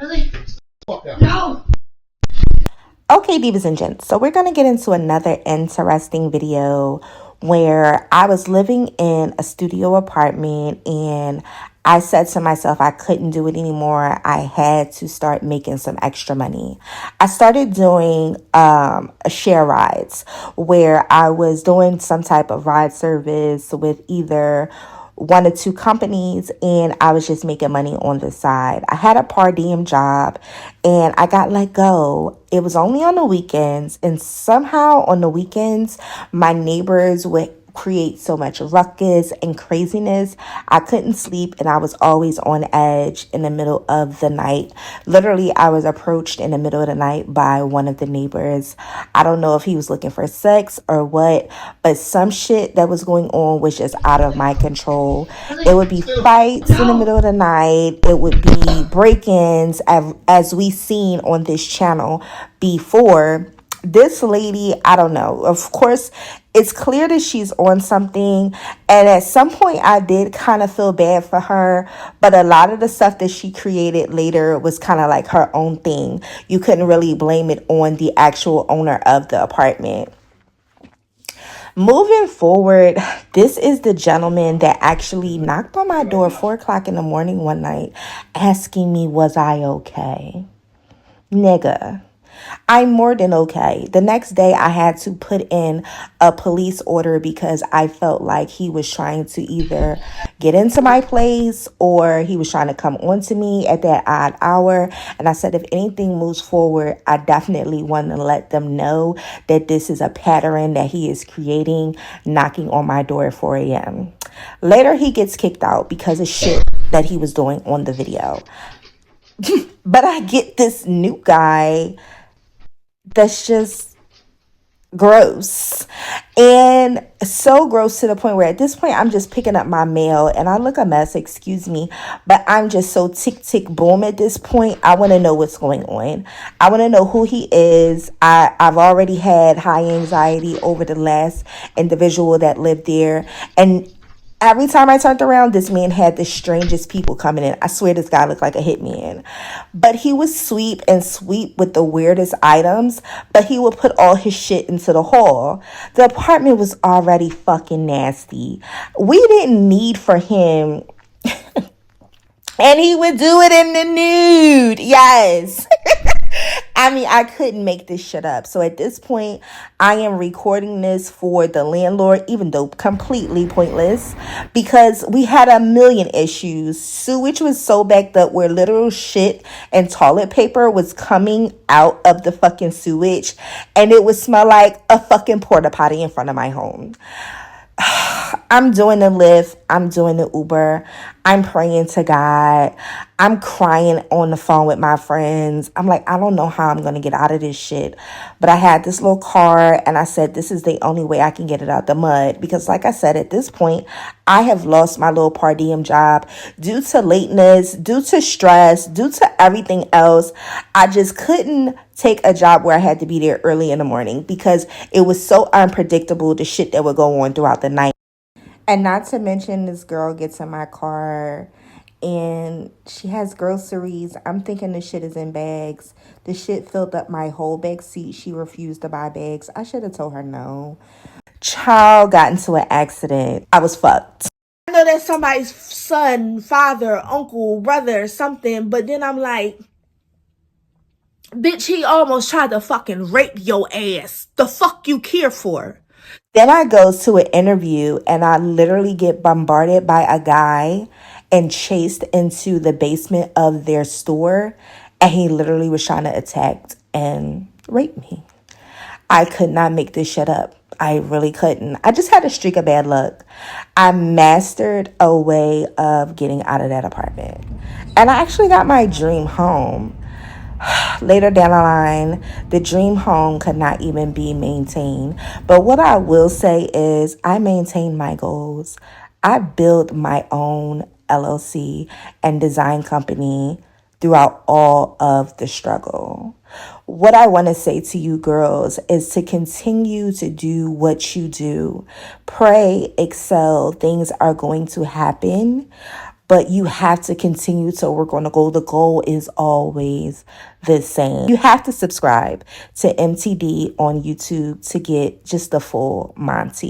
Really? Fuck out. No. Okay, divas and gents, so we're going to get into another interesting video where I was living in a studio apartment and I said to myself I couldn't do it anymore. I had to start making some extra money. I started doing share rides where I was doing some type of ride service with either one or two companies, and I was just making money on the side. I had a per diem job and I got let go. It was only on the weekends, and somehow on the weekends my neighbors would create so much ruckus and craziness. I couldn't sleep and I was always on edge in the middle of the night. Literally, I was approached in the middle of the night by one of the neighbors. I don't know if he was looking for sex or what, but some shit that was going on was just out of my control. It would be fights in the middle of the night. It would be break-ins as we seen on this channel before. This lady, I don't know. Of course, it's clear that she's on something. And at some point, I did kind of feel bad for her. But a lot of the stuff that she created later was kind of like her own thing. You couldn't really blame it on the actual owner of the apartment. Moving forward, this is the gentleman that actually knocked on my door 4 o'clock in the morning one night asking me, was I okay? Nigga. I'm more than okay. The next day, I had to put in a police order because I felt like he was trying to either get into my place or he was trying to come onto me at that odd hour. And I said, if anything moves forward, I definitely want to let them know that this is a pattern that he is creating, knocking on my door at 4 a.m. Later, he gets kicked out because of shit that he was doing on the video. But I get this new guy that's just gross, and so gross to the point where at this point I'm just picking up my mail and I look a mess, excuse me, but I'm just so tick boom at this point. I want to know what's going on. I want to know who he is. I've already had high anxiety over the last individual that lived there, and every time I turned around, this man had the strangest people coming in. I swear this guy looked like a hitman. But he would sweep with the weirdest items, but he would put all his shit into the hall. The apartment was already fucking nasty. We didn't need for him. And he would do it in the nude. Yes. I mean, I couldn't make this shit up. So at this point, I am recording this for the landlord, even though completely pointless, because we had a million issues. Sewage was so backed up where literal shit and toilet paper was coming out of the fucking sewage, and it would smell like a fucking porta potty in front of my home. I'm doing the Lyft. I'm doing the Uber. I'm praying to God. I'm crying on the phone with my friends. I'm like, I don't know how I'm going to get out of this shit. But I had this little car and I said, this is the only way I can get it out the mud. Because like I said, at this point, I have lost my little per diem job due to lateness, due to stress, due to everything else. I just couldn't take a job where I had to be there early in the morning because it was so unpredictable, the shit that would go on throughout the night. And not to mention, this girl gets in my car and she has groceries. I'm thinking the shit is in bags. The shit filled up my whole back seat. She refused to buy bags. I should have told her no. Child got into an accident. I was fucked. I know that's somebody's son, father, uncle, brother, something, but then I'm like, bitch, he almost tried to fucking rape your ass. The fuck you care for? Then I go to an interview and I literally get bombarded by a guy and chased into the basement of their store. And he literally was trying to attack and rape me. I could not make this shit up. I really couldn't. I just had a streak of bad luck. I mastered a way of getting out of that apartment. And I actually got my dream home. Later down the line, the dream home could not even be maintained. But what I will say is I maintained my goals. I built my own LLC and design company throughout all of the struggle. What I want to say to you girls is to continue to do what you do. Pray, excel, things are going to happen. but you have to continue to work on the goal. The goal is always the same. You have to subscribe to MTD on YouTube to get just the full Monty.